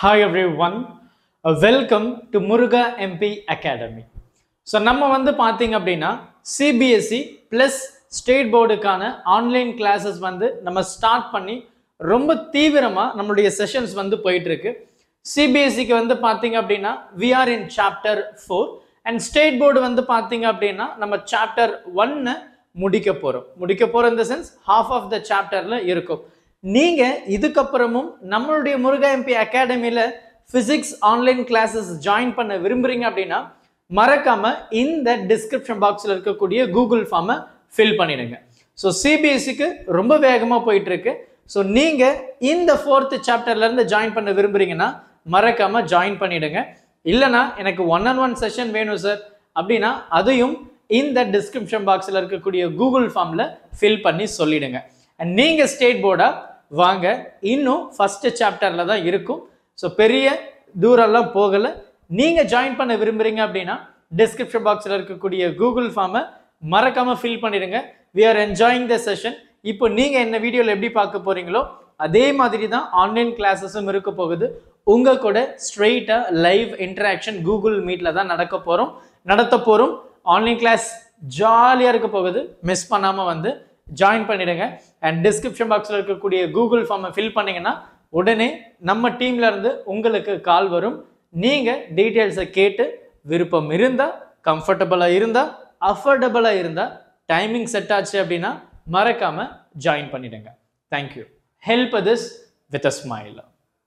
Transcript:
Hi everyone, welcome to Muruga MP Academy. So நம்ம வந்து பாத்தீங்க அப்படின்னா CBSE plus ஸ்டேட் போர்டுக்கான ஆன்லைன் கிளாஸஸ் வந்து நம்ம ஸ்டார்ட் பண்ணி ரொம்ப தீவிரமா நம்மளுடைய செஷன்ஸ் வந்து போயிட்டு இருக்கு. CBSEக்கு வந்து பாத்தீங்க அப்படின்னா we are in chapter 4 and state board வந்து பாத்தீங்க அப்படின்னா நம்ம chapter 1 முடிக்க போறோம் in the sense half of the chapterல இருக்கும். நீங்க இதுக்கப்புறமும் நம்மளுடைய முருகா எம்பி அகாடமில பிசிக்ஸ் ஆன்லைன் கிளாஸஸ் ஜாயின் பண்ண விரும்புறீங்க அப்படின்னா மறக்காம இந்த டிஸ்கிரிப்ஷன் பாக்ஸ்ல இருக்கக்கூடிய கூகுள் ஃபார்மை ஃபில் பண்ணிடுங்க. ஸோ சிபிஎஸ்சிக்கு ரொம்ப வேகமா போயிட்டு இருக்கு. ஸோ நீங்க இந்த 4th சாப்டர்ல இருந்து ஜாயின் பண்ண விரும்புறீங்கன்னா மறக்காம ஜாயின் பண்ணிடுங்க. இல்லைனா எனக்கு 1-on-1 செஷன் வேணும் சார் அப்படின்னா அதையும் இந்த டிஸ்கிரிப்ஷன் பாக்ஸ்ல இருக்கக்கூடிய கூகுள் ஃபார்ம்ல ஃபில் பண்ணி சொல்லிடுங்க. அண்ட் நீங்க ஸ்டேட் போர்டா வாங்க, இன்னும் ஃபர்ஸ்ட் சாப்டர்ல தான் இருக்கும். ஸோ பெரிய தூரம்லாம் போகல. நீங்க ஜாயின் பண்ண விரும்புறீங்க அப்படின்னா டிஸ்கிரிப்ஷன் பாக்ஸ்ல இருக்கக்கூடிய கூகுள் ஃபார்மை மறக்காம ஃபில் பண்ணிடுங்க. we are enjoying the session. இப்போ நீங்க என்ன வீடியோல எப்படி பார்க்க போறீங்களோ அதே மாதிரி தான் ஆன்லைன் கிளாஸஸும் இருக்க போகுது. உங்க கூட ஸ்ட்ரெயிட்டா லைவ் இன்டராக்ஷன் கூகுள் மீட்ல தான் நடத்த போறோம். ஆன்லைன் கிளாஸ் ஜாலியா இருக்க போகுது. மிஸ் பண்ணாம வந்து ஜாயின் பண்ணிடுங்க. அண்ட் டிஸ்கிரிப்ஷன் பாக்ஸ்ல இருக்கக்கூடிய கூகுள் ஃபார்மை ஃபில் பண்ணீங்கன்னா உடனே நம்ம டீம்ல இருந்து உங்களுக்கு கால் வரும். நீங்க டீடைல்ஸை கேட்டு விருப்பம் இருந்தா, கம்ஃபர்டபுளா இருந்தா, அஃபோர்டபுளா இருந்தா, டைமிங் செட் ஆச்சு அப்படின்னா மறக்காம ஜாயின் பண்ணிடுங்க. Thank you. Help this with a smile.